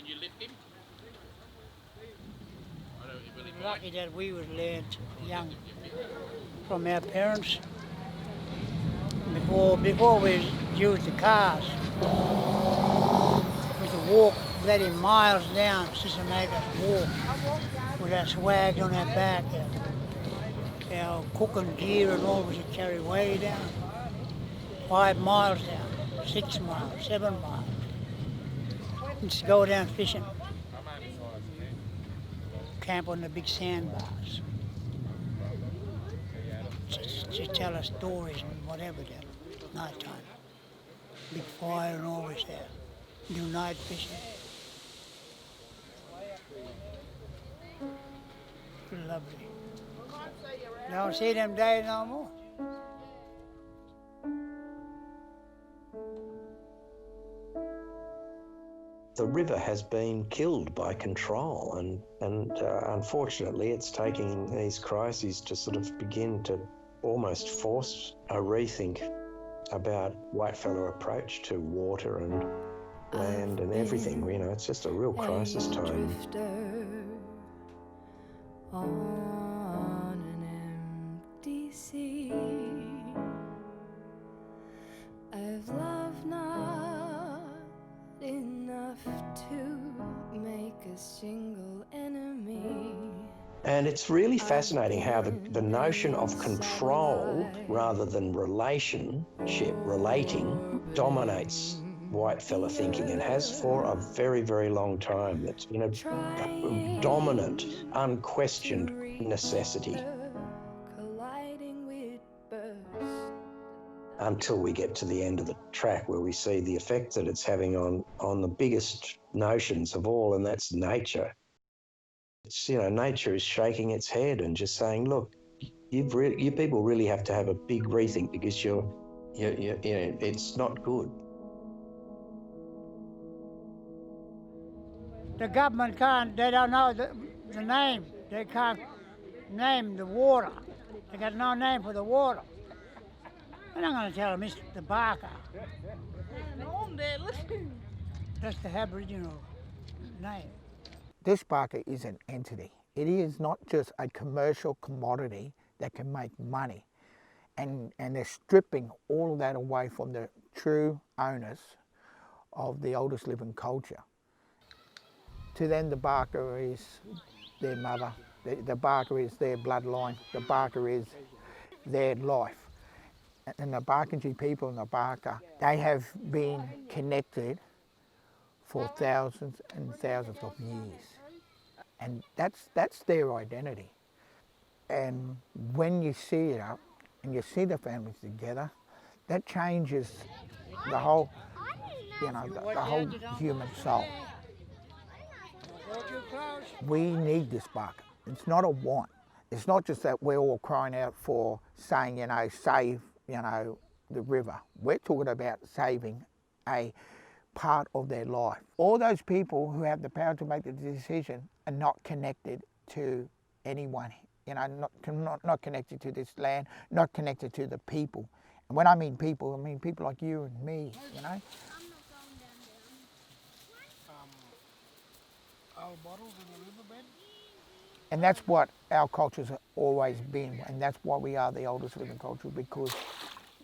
And you lift him? We're lucky that we was learned young from our parents. Before we used the cars, we could walk bloody miles down Sisamaga, walk with our swags on our back, our cooking gear and all we should carry way down. 5 miles down, 6 miles, 7 miles. Just go down fishing. Camp on the big sandbars. To tell us stories and whatever there, night time. Big fire and always there. Do night fishing. Lovely. Don't see them days no more. The river has been killed by control, and unfortunately it's taking these crises to sort of begin to almost force a rethink about whitefellow approach to water and land and everything. You know, it's just a real crisis time. On an empty sea, I've loved not enough to make a single enemy. And it's really fascinating how the notion of control rather than relating, dominates whitefella thinking and has for a very, very long time. It's been a dominant, unquestioned necessity. Until we get to the end of the track where we see the effect that it's having on the biggest notions of all, and that's nature. It's, you know, nature is shaking its head and just saying, look, you people really have to have a big rethink because you know, it's not good. The government they don't know the name. They can't name the water. They got no name for the water. And I'm going to tell them it's the Baaka. That's the Aboriginal name. This Baaka is an entity. It is not just a commercial commodity that can make money. And they're stripping all of that away from the true owners of the oldest living culture. To them, the Baaka is their mother. The Baaka is their bloodline. The Baaka is their life. And the Barkindji people in the Baaka, they have been connected for thousands and thousands of years. And that's their identity. And when you see it up and you see the families together, that changes the whole, you know, the whole human soul. We need this Baaka. It's not a want. It's not just that we're all crying out for saying, you know, save, you know, the river. We're talking about saving a part of their life. All those people who have the power to make the decision are not connected to anyone, you know, not connected to this land, not connected to the people. And when I mean people like you and me, you know. Old bottles in the riverbed. And that's what our culture's always been, and that's why we are the oldest living culture, because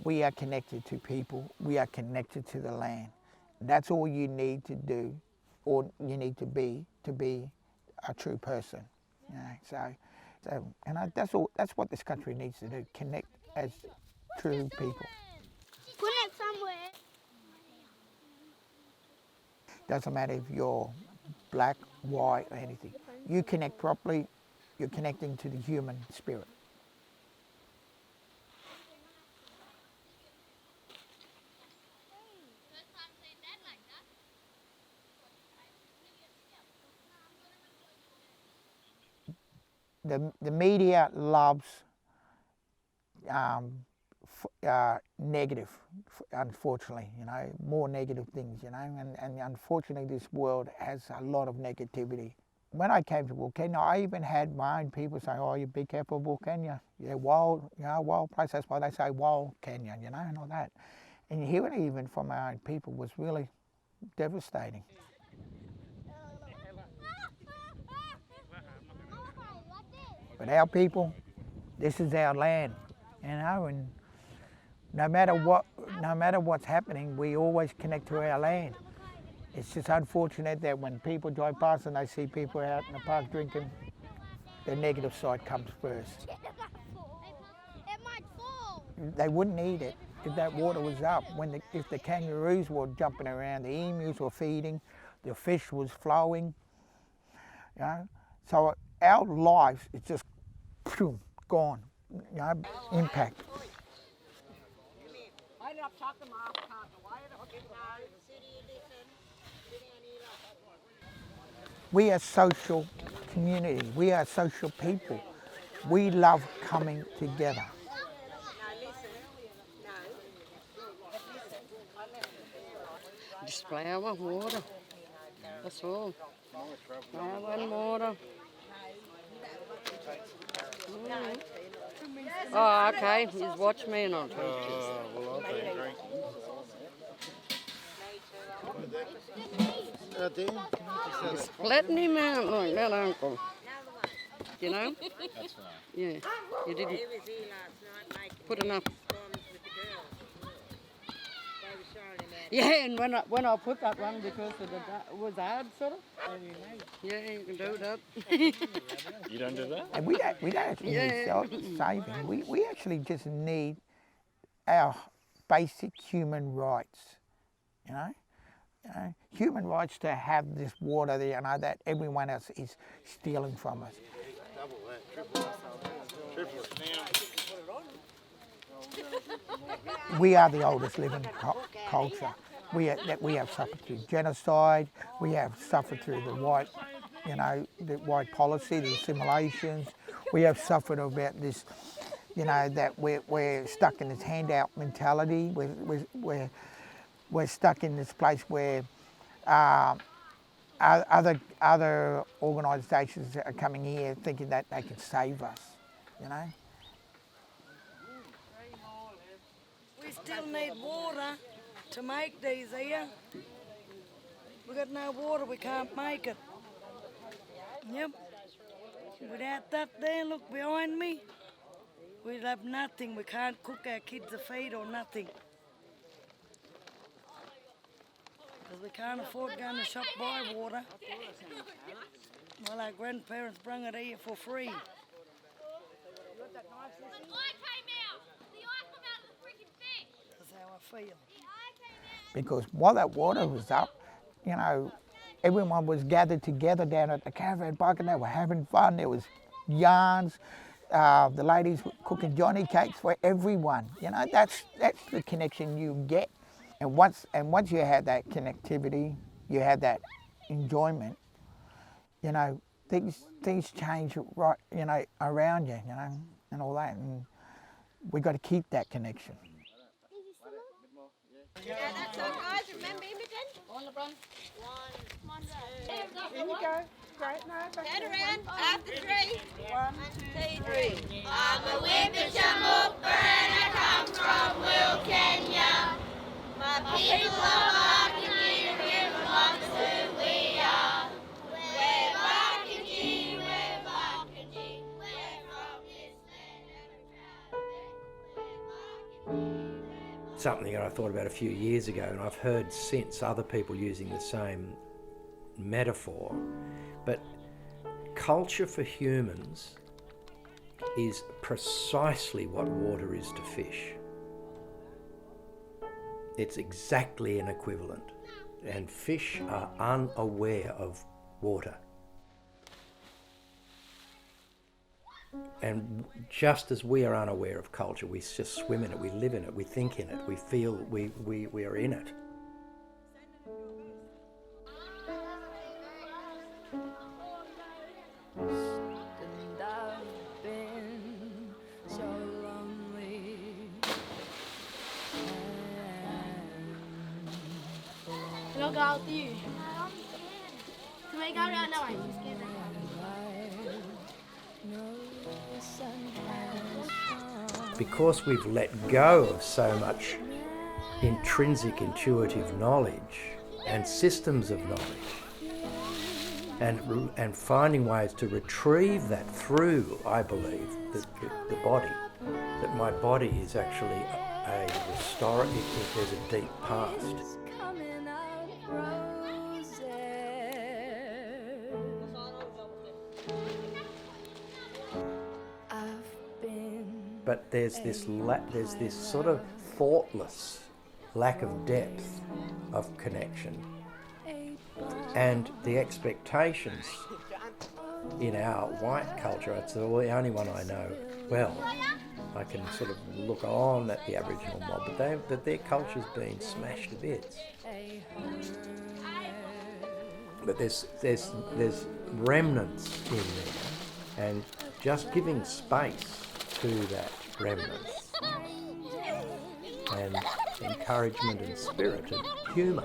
we are connected to people, we are connected to the land. That's all you need to do, or you need to be a true person. You know, so that's what this country needs to do, connect as true people. Put it somewhere. Doesn't matter if you're black, white, or anything. You connect properly, you're connecting to the human spirit. The media loves negative, unfortunately, you know, more negative things, you know, and unfortunately this world has a lot of negativity. When I came to Wilcannia, I even had my own people say, oh, you be careful of Wilcannia. Yeah, wild, you know, wild place, that's why they say Wilcannia, you know, and all that. And hearing it even from my own people was really devastating. But our people, this is our land, you know, and no matter what's happening, we always connect to our land. It's just unfortunate that when people drive past and they see people out in the park drinking, the negative side comes first. It might fall. They wouldn't eat it if that water was up. If the kangaroos were jumping around, the emus were feeding, the fish was flowing, you know. So our lives is just gone, you know, impact. We are social community. We are social people. We love coming together. Just flour, water. That's all. Flour and water. Oh, okay. Just watch me and I'll teach you. Well, I'll take a drink. Just flatten him out like that, Uncle. You know? That's right. Yeah. You didn't put enough. Yeah, and when I put that one because it was hard, sort of. Yeah, you can do that. You don't do that? And we don't actually need saving. We actually just need our basic human rights, you know? Human rights to have this water, you know, that everyone else is stealing from us. Double that, triple it. We are the oldest living culture. We have suffered through genocide. We have suffered through the white policy, the assimilations. We have suffered about this, you know, that we're stuck in this handout mentality. We're stuck in this place where other organisations are coming here thinking that they can save us, you know. We still need water to make these here. We got no water, we can't make it. Yep. Without that there, look behind me, we'll have nothing. We can't cook our kids a feed or nothing. Because we can't afford going to shop buy water. Well, our grandparents brought it here for free. That's how I feel. Because while that water was up, you know, everyone was gathered together down at the caravan park and they were having fun. There was yarns. The ladies were cooking Johnny cakes for everyone. You know, that's the connection you get. And once you had that connectivity, you had that enjoyment, you know, things change right, you know, around you, you know, and all that. And we got to keep that connection. Yeah, that's all, guys. Remember Imogen? On the run. One, two. In you go. Great. No, turn around. After three. 1, 2, 3. I'm a Whippershamooper and I come from Wilcannia. My people are Barkindji, the river amongst who we are. We're Barkindji, we're Barkindji. We're from this land and we're proud of it. We're Barkindji. Something that I thought about a few years ago, and I've heard since other people using the same metaphor, but culture for humans is precisely what water is to fish. It's exactly an equivalent, and fish are unaware of water. And just as we are unaware of culture, we just swim in it, we live in it, we think in it, we feel we are in it. And I've been so lonely. Can I go out with you? Can we go around that way? Because we've let go of so much intrinsic intuitive knowledge and systems of knowledge, and finding ways to retrieve that through, I believe, the body, that my body is actually a restorative, if there's a deep past. Coming out roses. I've been But there's this sort of thoughtless lack of depth of connection, and the expectations in our white culture, it's the only one I know well. I can sort of look on at the Aboriginal mob, but their culture's been smashed to bits. But there's remnants in there, and just giving space to that remnants, and encouragement and spirit and humour.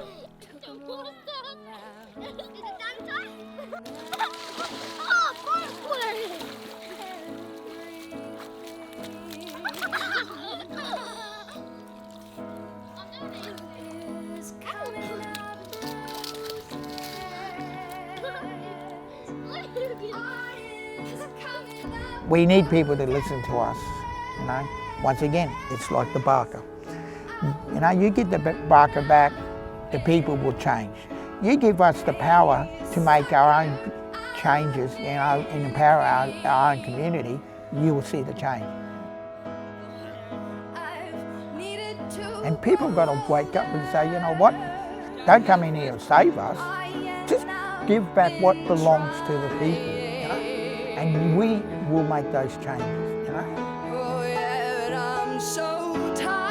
We need people to listen to us, you know. Once again, it's like the Baaka. You know, you get the Baaka back, the people will change. You give us the power to make our own changes, you know, and empower our own community, you will see the change. And people have got to wake up and say, you know what, don't come in here and save us, just give back what belongs to the people, you know, and we will make those changes, you know. Oh yeah, but I'm so tired.